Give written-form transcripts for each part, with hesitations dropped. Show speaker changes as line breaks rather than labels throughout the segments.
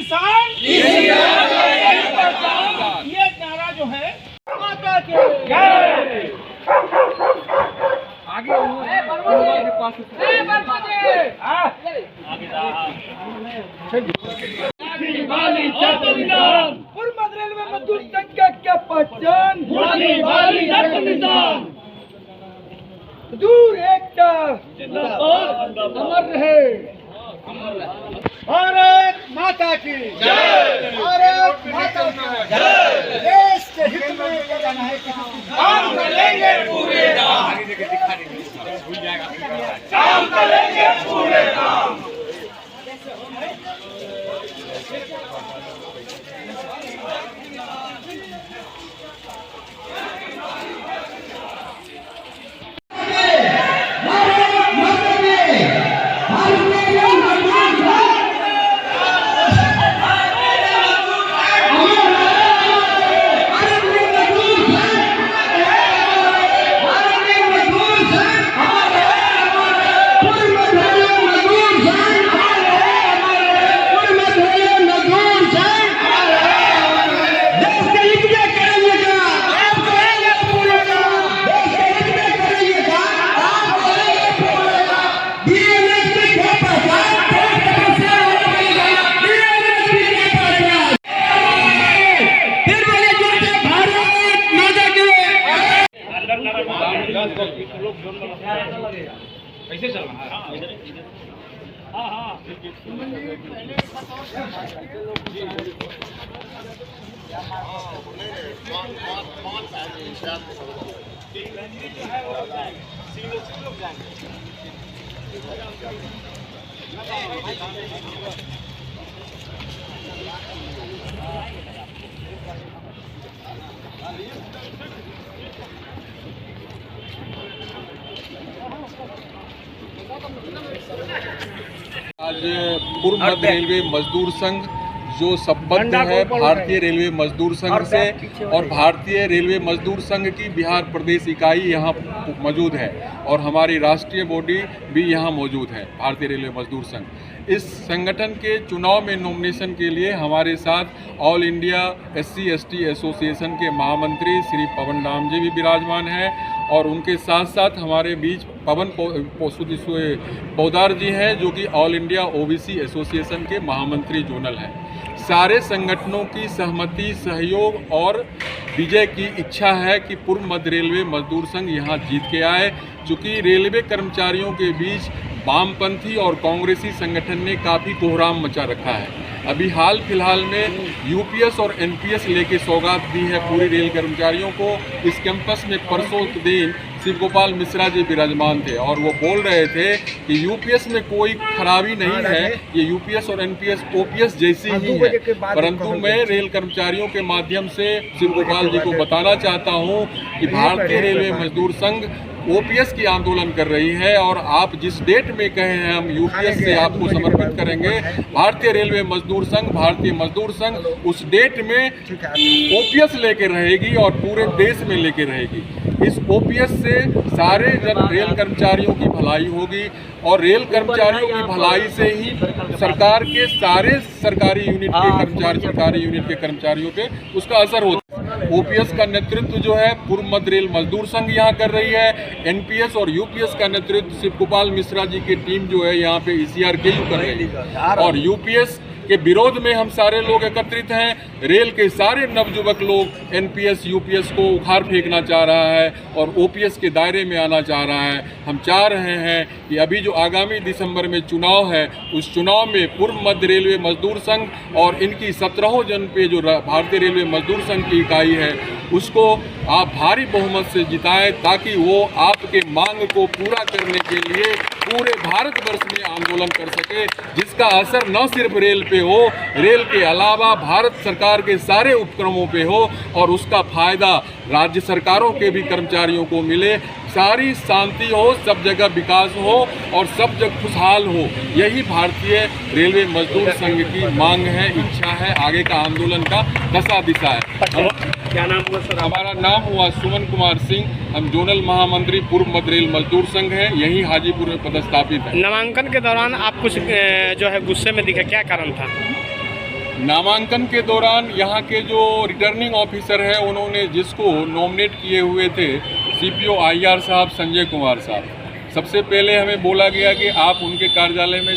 किसान ये नारा जो है माता के जय। आगे पूर्व मध्य रेलवे मजदूर संघ का क्या पहचान, दूर एकता अमर रहे। भारत माता की जय, भारत माता की जय। देश के हित में ये जाना है कि काम करेंगे पूरे काम, काम करेंगे पूरे काम। कैसे चल रहा है? हाँ
आज पूर्व मध्य रेलवे मजदूर संघ जो संबद्ध है भारतीय रेलवे मजदूर संघ से, और भारतीय रेलवे मजदूर संघ की बिहार प्रदेश इकाई यहाँ मौजूद है और हमारी राष्ट्रीय बॉडी भी यहाँ मौजूद है भारतीय रेलवे मजदूर संघ। इस संगठन के चुनाव में नॉमिनेशन के लिए हमारे साथ ऑल इंडिया SC/ST एसोसिएशन के महामंत्री श्री पवन राम जी भी विराजमान हैं और उनके साथ साथ हमारे बीच पवन पोदार जी हैं जो कि ऑल इंडिया OBC एसोसिएशन के महामंत्री जोनल हैं। सारे संगठनों की सहमति, सहयोग और विजय की इच्छा है कि पूर्व मध्य रेलवे मजदूर संघ यहाँ जीत के आए, चूँकि रेलवे कर्मचारियों के बीच वामपंथी और कांग्रेसी संगठन ने काफ़ी कोहराम मचा रखा है। अभी हाल फिलहाल में UPS और NPS लेके सौगात दी है पूरी रेल कर्मचारियों को। इस कैंपस में परसों के दिन शिव गोपाल मिश्रा जी विराजमान थे और वो बोल रहे थे कि UPS में कोई खराबी नहीं है, ये UPS और NPS OPS जैसी ही है। परंतु मैं रेल कर्मचारियों के माध्यम से शिव गोपाल जी को बताना चाहता हूँ कि भारतीय रेलवे मजदूर संघ OPS की आंदोलन कर रही है और आप जिस डेट में कहे हैं हम UPS से आपको समर्पित करेंगे, भारतीय रेलवे मजदूर संघ, भारतीय मजदूर संघ उस डेट में OPS लेके रहेगी और पूरे देश में लेके रहेगी। इस OPS से सारे रेल कर्मचारियों की भलाई होगी और रेल कर्मचारियों की भलाई से ही सरकार के सारे सरकारी यूनिट के कर्मचारियों पे उसका असर होता है। OPS का नेतृत्व जो है पूर्व मध्य रेल मजदूर संघ यहाँ कर रही है, NPS और UPS का नेतृत्व शिव गोपाल मिश्रा जी की टीम जो है यहाँ पे ECRKU कर रही है और UPS के विरोध में हम सारे लोग एकत्रित हैं। रेल के सारे नवयुवक लोग NPS UPS को उखाड़ फेंकना चाह रहा है और OPS के दायरे में आना चाह रहा है। हम चाह रहे हैं कि अभी जो आगामी दिसंबर में चुनाव है, उस चुनाव में पूर्व मध्य रेलवे मजदूर संघ और इनकी 17 जन पे जो भारतीय रेलवे मजदूर संघ की इकाई है उसको आप भारी बहुमत से जिताएं ताकि वो आपके मांग को पूरा करने के लिए पूरे भारतवर्ष में आंदोलन कर सके, जिसका असर न सिर्फ रेल पे हो, रेल के अलावा भारत सरकार के सारे उपक्रमों पे हो और उसका फायदा राज्य सरकारों के भी कर्मचारियों को मिले, सारी शांति हो, सब जगह विकास हो और सब जगह खुशहाल हो। यही भारतीय रेलवे मजदूर संघ की मांग है, इच्छा है, आगे का आंदोलन का दशा दिशा है।
क्या नाम हुआ सर?
हमारा नाम हुआ सुमन कुमार सिंह, हम जोनल महामंत्री पूर्व मध्य रेल मजदूर संघ हैं, यहीं हाजीपुर में पदस्थापित है।
नामांकन के दौरान आप कुछ जो है गुस्से में दिखे, क्या कारण था?
नामांकन के दौरान यहाँ के जो रिटर्निंग ऑफिसर है उन्होंने जिसको नॉमिनेट किए हुए थे CPO IR साहब संजय कुमार साहब, सबसे पहले हमें बोला गया कि आप उनके कार्यालय में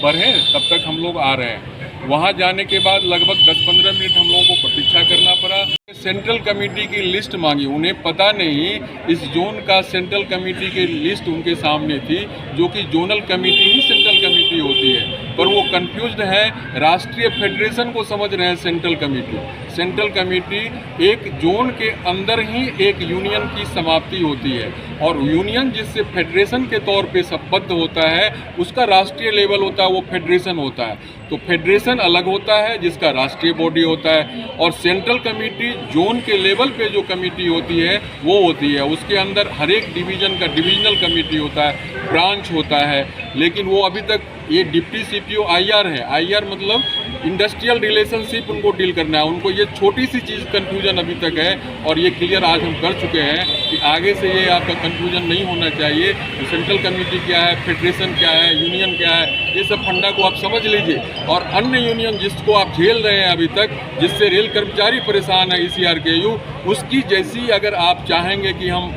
बढ़ें, तब तक हम लोग आ रहे हैं। वहाँ जाने के बाद लगभग 10-15 मिनट हम लोगों को प्रतीक्षा करना पड़ा। सेंट्रल कमेटी की लिस्ट मांगी, उन्हें पता नहीं इस जोन का सेंट्रल कमेटी की लिस्ट उनके सामने थी, जो कि जोनल कमेटी ही सेंट्रल कमेटी होती है, पर वो कंफ्यूज्ड है। राष्ट्रीय फेडरेशन को समझ रहे हैं सेंट्रल कमेटी। सेंट्रल कमेटी एक जोन के अंदर ही एक यूनियन की समाप्ति होती है, और यूनियन जिससे फेडरेशन के तौर पे संबद्ध होता है उसका राष्ट्रीय लेवल होता है, वो फेडरेशन होता है। तो फेडरेशन अलग होता है जिसका राष्ट्रीय बॉडी होता है, और सेंट्रल कमेटी जोन के लेवल पे जो कमेटी होती है वो होती है। उसके अंदर हर एक डिवीज़न का डिविजनल कमेटी होता है, ब्रांच होता है, लेकिन वो अभी तक ये डिप्टी CPO IR है। IR मतलब इंडस्ट्रियल रिलेशनशिप उनको डील करना है। उनको ये छोटी सी चीज़ कन्फ्यूजन अभी तक है, और ये क्लियर आज हम कर चुके हैं कि आगे से ये आपका कन्फ्यूजन नहीं होना चाहिए। तो सेंट्रल कमेटी क्या है, फेडरेशन क्या है, यूनियन क्या है, ये सब फंडा को आप समझ लीजिए। और अन्य यूनियन जिसको आप झेल रहे हैं अभी तक, जिससे रेल कर्मचारी परेशान है ECRKU, उसकी जैसी अगर आप चाहेंगे कि हम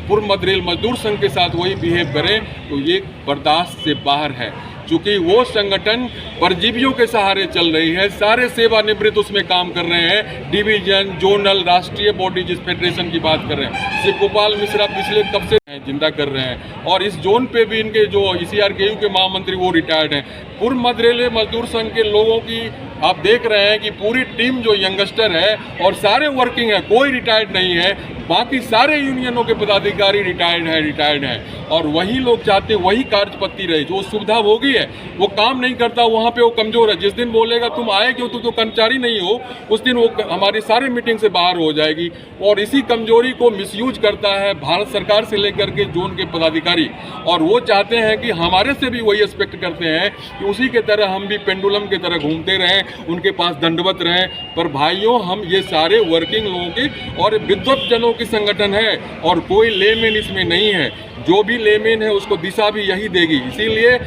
पूर्व मध्य रेल मजदूर संघ के साथ वही बिहेव करें, तो ये बर्दाश्त से बाहर है। चूँकि वो संगठन परजीवियों के सहारे चल रही है, सारे सेवानिवृत्त उसमें काम कर रहे हैं, डिवीजन, जोनल, राष्ट्रीय बॉडी, जिस फेडरेशन की बात कर रहे हैं। शिव गोपाल मिश्रा पिछले कब से जिंदा कर रहे हैं, और इस जोन पे भी इनके जो ECRKU के महामंत्री वो रिटायर्ड हैं। पूर्व मध्य रेलवे मजदूर संघ के लोगों की आप देख रहे हैं कि पूरी टीम जो यंगस्टर है और सारे वर्किंग है, कोई रिटायर्ड नहीं है। बाकी सारे यूनियनों के पदाधिकारी रिटायर्ड हैं, और वही लोग चाहते हैं वही कार्यपद्धति रहे। जो सुविधा भोगी है वो काम नहीं करता, वहाँ पे वो कमज़ोर है। जिस दिन बोलेगा तुम आए क्यों, तुम तो कर्मचारी नहीं हो, उस दिन वो हमारी सारी मीटिंग से बाहर हो जाएगी। और इसी कमजोरी को मिसयूज करता है भारत सरकार से लेकर के जोन के पदाधिकारी, और वो चाहते हैं कि हमारे से भी वही एक्सपेक्ट करते हैं कि उसी के तरह हम भी पेंडुलम की तरह घूमते रहें, उनके पास दंडवत रहें। पर भाइयों, हम ये सारे वर्किंग लोगों की और विद्वत जनों की संगठन है, और कोई लेमेन इसमें नहीं है। जो भी लेमेन है उसको दिशा भी यही देगी। इसीलिए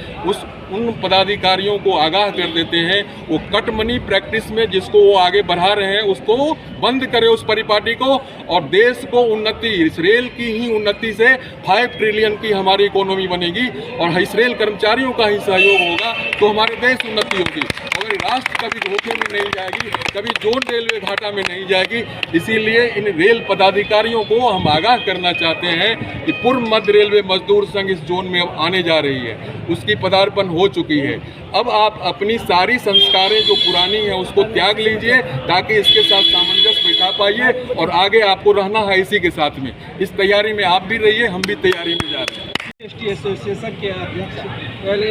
उन पदाधिकारियों को आगाह कर देते हैं, वो कट मनी प्रैक्टिस में जिसको वो आगे बढ़ा रहे हैं उसको बंद करे, उस परिपाटी को, और देश को उन्नति, इस रेल की ही उन्नति से 5 ट्रिलियन की हमारी इकोनॉमी बनेगी, और इस रेल कर्मचारियों का ही सहयोग होगा तो हमारे देश उन्नति होगी। और राष्ट्र कभी धोखे में नहीं जाएगी, कभी जोन रेलवे घाटा में नहीं जाएगी। इसीलिए इन रेल पदाधिकारियों को हम आगाह करना चाहते हैं कि पूर्व मध्य रेलवे मजदूर संघ इस जोन में अब आने जा रही है, उसकी पदार्पण हो चुकी है। अब आप अपनी सारी संस्कारें जो पुरानी हैं उसको त्याग लीजिए, ताकि इसके साथ सामंजस्य बैठा पाइए, और आगे आपको रहना है इसी के साथ में। इस तैयारी में आप भी रहिए, हम भी तैयारी में जा रहे हैं।
ST एसोसिएशन के अध्यक्ष,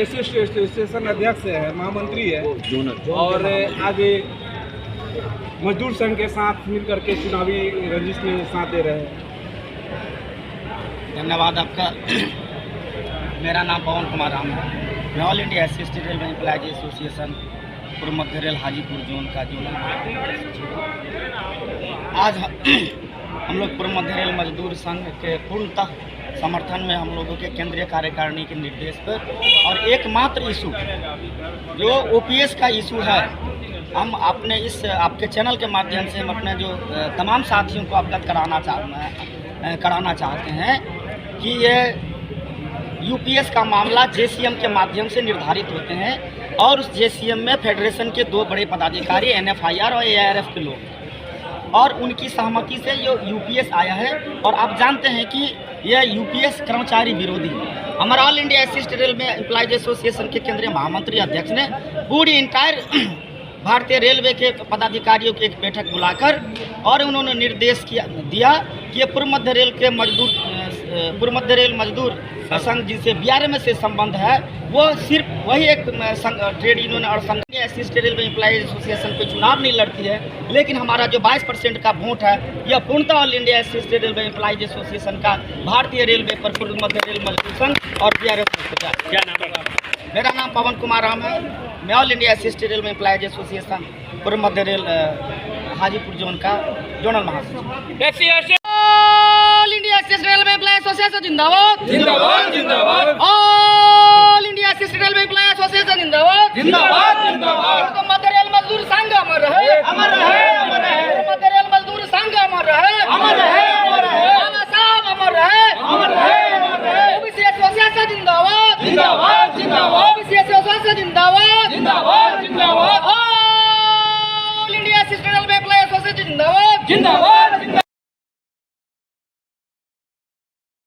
ST एसोसिएशन अध्यक्ष है, महामंत्री है, और आगे मजदूर संघ के साथ मिलकर के चुनावी रंजिश में साथ दे रहे हैं।
धन्यवाद आपका। मेरा नाम पवन कुमार राम है। मैं all India assistant railway employees association पूर्व मध्य रेल हाजीपुर जोन का जोनल आज हम लोग पूर्व मध्य रेल मजदूर संघ के पूर्णतः समर्थन में हम लोगों के केंद्रीय कार्यकारिणी के निर्देश पर, और एकमात्र इशू जो OPS का इशू है, हम अपने इस आपके चैनल के माध्यम से हम अपने जो तमाम साथियों को अवगत कराना चाहते हैं कि ये UPS का मामला JCM के माध्यम से निर्धारित होते हैं, और उस JCM में फेडरेशन के 2 बड़े पदाधिकारी NFIR और ARF के लोग, और उनकी सहमति से ये UPS आया है। और आप जानते हैं कि यह UPS कर्मचारी विरोधी है। हमारा all India assistant railway employees association के केंद्रीय महामंत्री अध्यक्ष ने पूरी इंटायर भारतीय रेलवे के पदाधिकारियों की एक बैठक बुलाकर, और उन्होंने निर्देश दिया कि पूर्व मध्य रेल मजदूर संघ जिनसे BRM से संबंध है, वो सिर्फ वही एक ट्रेड यूनियन और संघ असिस्टेंट रेलवे एम्प्लॉयज एसोसिएशन पे चुनाव नहीं लड़ती है, लेकिन हमारा जो 22% का वोट है यह पूर्णतः all India assistant railway employees association का भारतीय रेलवे पर पूर्व मध्य रेल मजदूर संघ और BRF। क्या नाम है? मेरा नाम पवन कुमार राम है। मैं all India assistant railway employees association पूर्व मध्य रेल हाजीपुर जोन का जोनल महासचिव। All India assistant railway employees association जिंदाबाद जिंदाबाद जिंदाबाद। All India assistant railway employees association जिंदाबाद जिंदाबाद जिंदाबाद। मध्य रेल मजदूर संघ जिंदाबाद
जिंदाबाद